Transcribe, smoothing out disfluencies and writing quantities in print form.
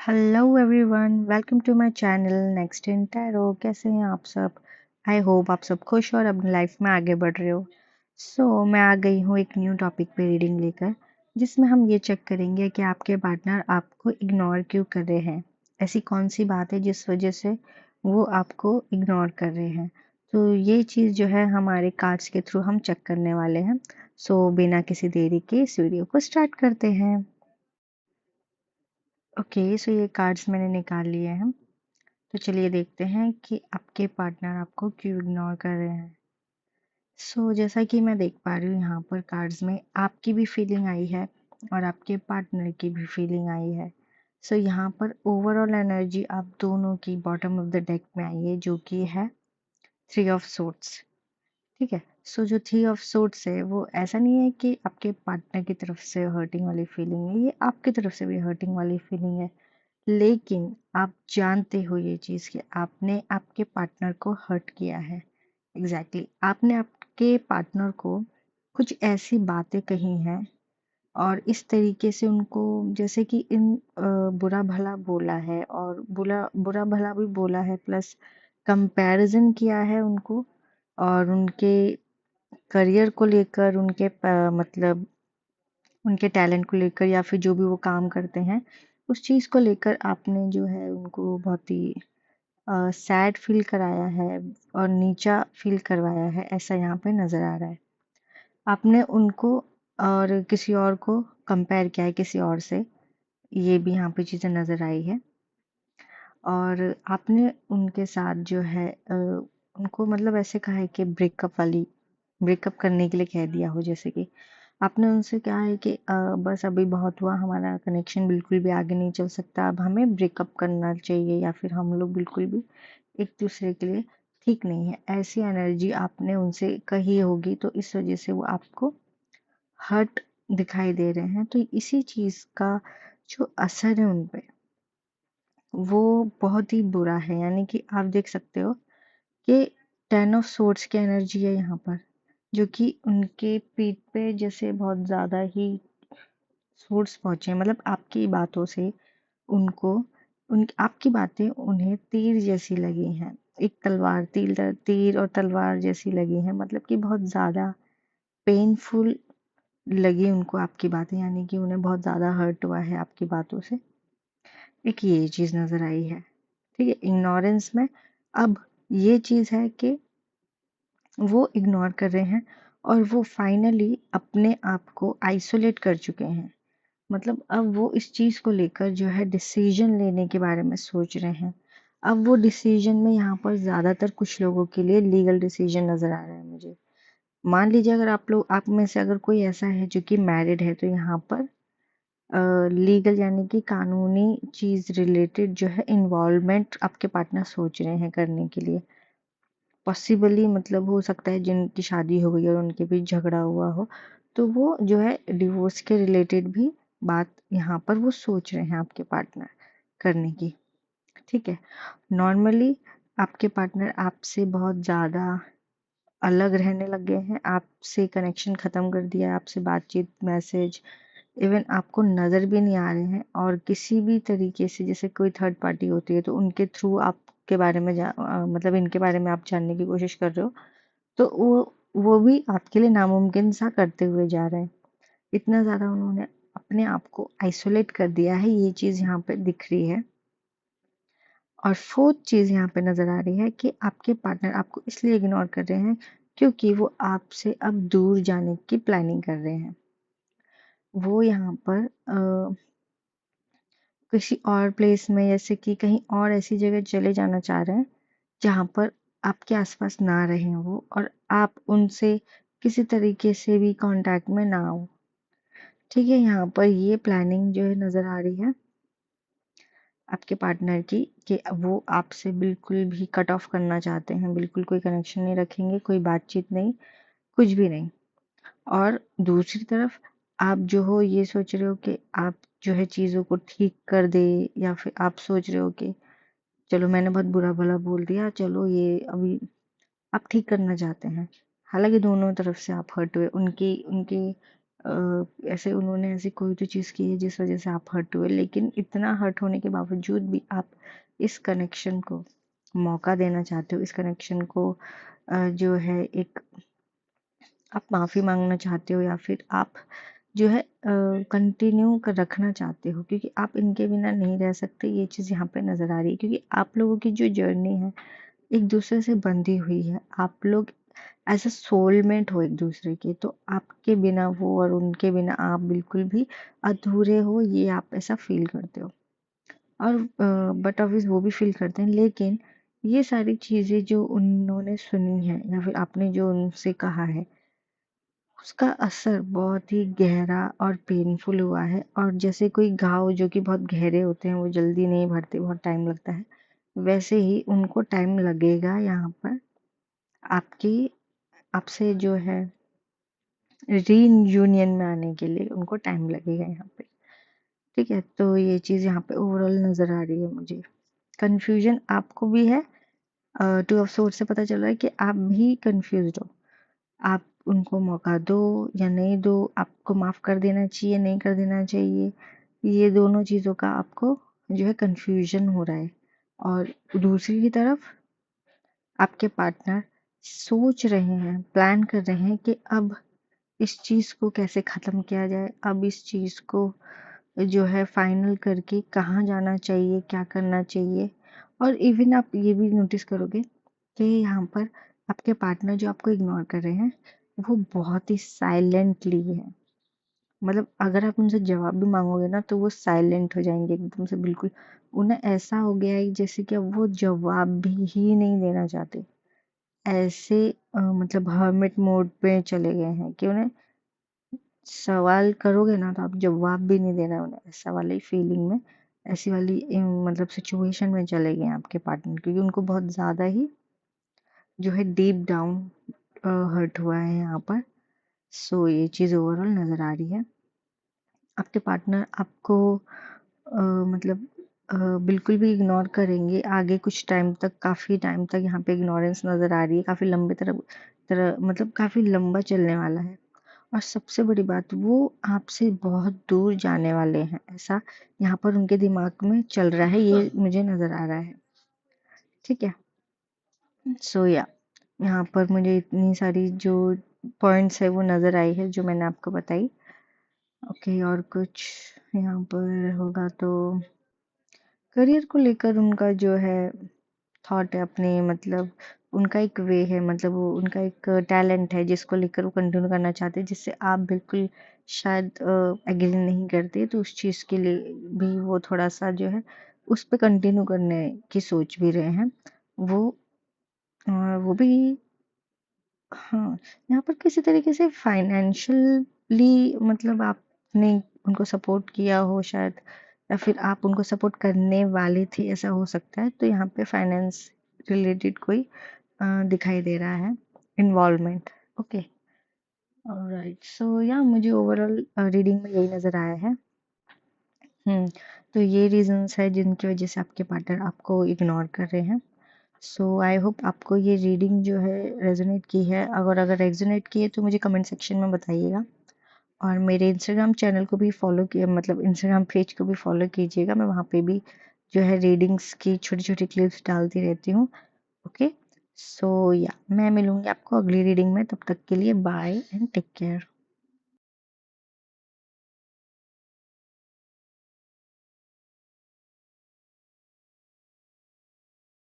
Hello everyone, welcome to my channel next in tarot. कैसे हैं आप सब? आई होप आप सब खुश और अपनी लाइफ में आगे बढ़ रहे हो। मैं आ गई हूँ एक न्यू टॉपिक पे रीडिंग लेकर, जिसमें हम ये चेक करेंगे कि आपके पार्टनर आपको इग्नोर क्यों कर रहे हैं। ऐसी कौन सी बात है जिस वजह से वो आपको इग्नोर कर रहे हैं। तो ये चीज़ जो है हमारे कार्ड्स के थ्रू हम चेक करने वाले हैं। बिना किसी देरी के इस वीडियो को स्टार्ट करते हैं। ओके, ये कार्ड्स मैंने निकाल लिए हैं। तो चलिए देखते हैं कि आपके पार्टनर आपको क्यों इग्नोर कर रहे हैं। जैसा कि मैं देख पा रही हूँ यहाँ पर कार्ड्स में आपकी भी फीलिंग आई है और आपके पार्टनर की भी फीलिंग आई है। यहाँ पर ओवरऑल एनर्जी आप दोनों की बॉटम ऑफ द डेक में आई है, जो कि है 3 ऑफ सोर्ड्स। ठीक है। जो 3 ऑफ सोर्ड्स है वो ऐसा नहीं है कि आपके पार्टनर की तरफ से हर्टिंग वाली फीलिंग है, ये आपकी तरफ से भी हर्टिंग वाली फीलिंग है। लेकिन आप जानते हो ये चीज़ कि आपने आपके पार्टनर को हर्ट किया है। एग्जैक्टली आपने आपके पार्टनर को कुछ ऐसी बातें कही हैं और इस तरीके से उनको जैसे कि बुरा भला बोला है और बुरा बुरा भला भी बोला है, प्लस कंपैरिजन किया है उनको और उनके करियर को लेकर, मतलब उनके टैलेंट को लेकर या फिर जो भी वो काम करते हैं उस चीज़ को लेकर आपने जो है उनको बहुत ही सैड फील कराया है और नीचा फील करवाया है, ऐसा यहाँ पे नज़र आ रहा है। आपने उनको और किसी और को कंपेयर किया है किसी और से, ये भी यहाँ पे चीज़ें नज़र आई है। और आपने उनके साथ जो है उनको मतलब ऐसे कहा है कि ब्रेकअप करने के लिए कह दिया हो, जैसे कि आपने उनसे कहा है कि बस अभी बहुत हुआ, हमारा कनेक्शन बिल्कुल भी आगे नहीं चल सकता, अब हमें ब्रेकअप करना चाहिए या फिर हम लोग बिल्कुल भी एक दूसरे के लिए ठीक नहीं है, ऐसी एनर्जी आपने उनसे कही होगी। तो इस वजह से वो आपको हर्ट दिखाई दे रहे हैं। तो इसी चीज़ का जो असर है उन पे वो बहुत ही बुरा है। यानी कि आप देख सकते हो कि 10 ऑफ सोर्ड्स की एनर्जी है यहाँ पर, जो कि उनके पीठ पे जैसे बहुत ज़्यादा ही सोर्स पहुंचे हैं। मतलब आपकी बातों से उनको उन आपकी बातें उन्हें तीर जैसी लगी हैं। एक तलवार, तीर और तलवार जैसी लगी हैं, मतलब कि बहुत ज़्यादा पेनफुल लगी उनको आपकी बातें, यानी कि उन्हें बहुत ज़्यादा हर्ट हुआ है आपकी बातों से। एक ये चीज़ नज़र आई है। ठीक है, इग्नोरेंस में अब ये चीज़ है कि वो इग्नोर कर रहे हैं और वो फाइनली अपने आप को आइसोलेट कर चुके हैं। मतलब अब वो इस चीज़ को लेकर जो है डिसीजन लेने के बारे में सोच रहे हैं। अब वो डिसीजन में यहाँ पर ज़्यादातर कुछ लोगों के लिए लीगल डिसीजन नज़र आ रहा है मुझे। मान लीजिए अगर आप में से अगर कोई ऐसा है जो कि मैरिड है, तो यहाँ पर लीगल यानी कि कानूनी चीज़ रिलेटेड जो है इन्वॉल्वमेंट आपके पार्टनर सोच रहे हैं करने के लिए। पॉसिबली मतलब हो सकता है जिनकी शादी हो गई और उनके बीच झगड़ा हुआ हो, तो वो जो है डिवोर्स के रिलेटेड भी बात यहाँ पर वो सोच रहे हैं आपके पार्टनर करने की। ठीक है। नॉर्मली आपके पार्टनर आपसे बहुत ज़्यादा अलग रहने लग गए हैं, आपसे कनेक्शन ख़त्म कर दिया है, आपसे बातचीत, मैसेज, इवन आपको नज़र भी नहीं आ रहे हैं। और किसी भी तरीके से जैसे कोई थर्ड पार्टी होती है तो उनके थ्रू आपके बारे में मतलब इनके बारे में आप जानने की कोशिश कर रहे हो, तो वो भी आपके लिए नामुमकिन सा करते हुए जा रहे हैं। इतना ज़्यादा उन्होंने अपने आप को आइसोलेट कर दिया है, ये चीज़ यहाँ पे दिख रही है। और फोर्थ चीज़ यहाँ पे नज़र आ रही है कि आपके पार्टनर आपको इसलिए इग्नोर कर रहे हैं क्योंकि वो आपसे अब दूर जाने की प्लानिंग कर रहे हैं। वो यहाँ पर किसी और प्लेस में, जैसे कि कहीं और ऐसी जगह चले जाना चाह रहे हैं जहाँ पर आपके आसपास ना रहें वो, और आप उनसे किसी तरीके से भी कांटेक्ट में ना हो। ठीक है, यहाँ पर ये प्लानिंग जो है नज़र आ रही है आपके पार्टनर की कि वो आपसे बिल्कुल भी कट ऑफ करना चाहते हैं, बिल्कुल कोई कनेक्शन नहीं रखेंगे, कोई बातचीत नहीं, कुछ भी नहीं। और दूसरी तरफ आप जो हो ये सोच रहे हो कि आप जो है चीज़ों को ठीक कर दे, या फिर आप सोच रहे हो कि चलो मैंने बहुत बुरा भला बोल दिया, चलो ये अभी आप ठीक करना चाहते हैं। हालांकि दोनों तरफ से आप हर्ट हुए, उनकी उनकी ऐसे उन्होंने ऐसी कोई तो चीज़ की है जिस वजह से आप हर्ट हुए, लेकिन इतना हर्ट होने के बावजूद भी आप इस कनेक्शन को मौका देना चाहते हो, इस कनेक्शन को जो है एक आप माफ़ी मांगना चाहते हो, या फिर आप जो है कंटिन्यू कर रखना चाहते हो, क्योंकि आप इनके बिना नहीं रह सकते। ये चीज़ यहाँ पे नज़र आ रही है, क्योंकि आप लोगों की जो जर्नी है एक दूसरे से बंधी हुई है। आप लोग एज अ सोलमेट हो एक दूसरे के, तो आपके बिना वो और उनके बिना आप बिल्कुल भी अधूरे हो, ये आप ऐसा फील करते हो। और बट ऑब्वियस वो भी फील करते हैं, लेकिन ये सारी चीज़ें जो उन्होंने सुनी है या फिर आपने जो उनसे कहा है, उसका असर बहुत ही गहरा और पेनफुल हुआ है। और जैसे कोई घाव जो कि बहुत गहरे होते हैं, वो जल्दी नहीं भरते, बहुत टाइम लगता है, वैसे ही उनको टाइम लगेगा यहाँ पर आपकी आपसे जो है रीयूनियन में आने के लिए, उनको टाइम लगेगा यहाँ पे। ठीक है, तो ये चीज़ यहाँ पे ओवरऑल नज़र आ रही है मुझे। कन्फ्यूजन आपको भी है, टू ऑफ सोर्ड से पता चल रहा है कि आप भी कंफ्यूज्ड हो। आप उनको मौका दो या नहीं दो, आपको माफ़ कर देना चाहिए, नहीं कर देना चाहिए, ये दोनों चीज़ों का आपको जो है कन्फ्यूजन हो रहा है। और दूसरी की तरफ आपके पार्टनर सोच रहे हैं, प्लान कर रहे हैं कि अब इस चीज़ को कैसे ख़त्म किया जाए, अब इस चीज़ को जो है फाइनल करके कहाँ जाना चाहिए, क्या करना चाहिए। और इवन आप ये भी नोटिस करोगे कि यहाँ पर आपके पार्टनर जो आपको इग्नोर कर रहे हैं, वो बहुत ही साइलेंटली है। मतलब अगर आप उनसे जवाब भी मांगोगे ना, तो वो साइलेंट हो जाएंगे एकदम से, बिल्कुल। उन्हें ऐसा हो गया है जैसे कि अब वो जवाब भी ही नहीं देना चाहते। ऐसे मतलब हर्मिट मोड पे चले गए हैं कि उन्हें सवाल करोगे ना तो आप जवाब भी नहीं देना उन्हें, ऐसा वाली फीलिंग में, ऐसी वाली मतलब सिचुएशन में चले गए हैं आपके पार्टनर, क्योंकि उनको बहुत ज़्यादा ही जो है डीप डाउन हर्ट हुआ है यहाँ पर। सो ये चीज़ ओवरऑल नज़र आ रही है। आपके पार्टनर आपको मतलब बिल्कुल भी इग्नोर करेंगे आगे कुछ टाइम तक, काफ़ी टाइम तक यहाँ पे इग्नोरेंस नज़र आ रही है, काफ़ी लंबे तरह तरह मतलब काफ़ी लंबा चलने वाला है। और सबसे बड़ी बात, वो आपसे बहुत दूर जाने वाले हैं, ऐसा यहाँ पर उनके दिमाग में चल रहा है, ये मुझे नज़र आ रहा है। ठीक है, सो या यहाँ पर मुझे इतनी सारी जो पॉइंट्स है वो नज़र आई है जो मैंने आपको बताई। ओके, और कुछ यहाँ पर होगा तो करियर को लेकर उनका जो है थॉट है अपने, मतलब उनका एक वे है, मतलब वो उनका एक टैलेंट है जिसको लेकर वो कंटिन्यू करना चाहते हैं, जिससे आप बिल्कुल शायद एग्री नहीं करते, तो उस चीज़ के लिए भी वो थोड़ा सा जो है उस पे कंटिन्यू करने की सोच भी रहे हैं। वो वो भी, हाँ, यहाँ पर किसी तरीके से फाइनेंशियली मतलब आपने उनको सपोर्ट किया हो शायद, या फिर आप उनको सपोर्ट करने वाले थे, ऐसा हो सकता है। तो यहाँ पे फाइनेंस रिलेटेड कोई दिखाई दे रहा है इन्वॉल्वमेंट। ओके, ऑलराइट, सो या मुझे ओवरऑल रीडिंग में यही नज़र आया है। तो ये रीजंस है जिनकी वजह से आपके पार्टनर आपको इग्नोर कर रहे हैं। सो आई होप आपको ये रीडिंग जो है रेजोनेट की है। अगर रेजोनेट की है तो मुझे कमेंट सेक्शन में बताइएगा, और मेरे इंस्टाग्राम चैनल को भी फॉलो किए, मतलब इंस्टाग्राम पेज को भी फॉलो कीजिएगा। मैं वहाँ पे भी जो है रीडिंग्स की छोटी छोटी क्लिप्स डालती रहती हूँ। ओके, सो या मैं मिलूँगी आपको अगली रीडिंग में, तब तक के लिए बाय एंड टेक केयर।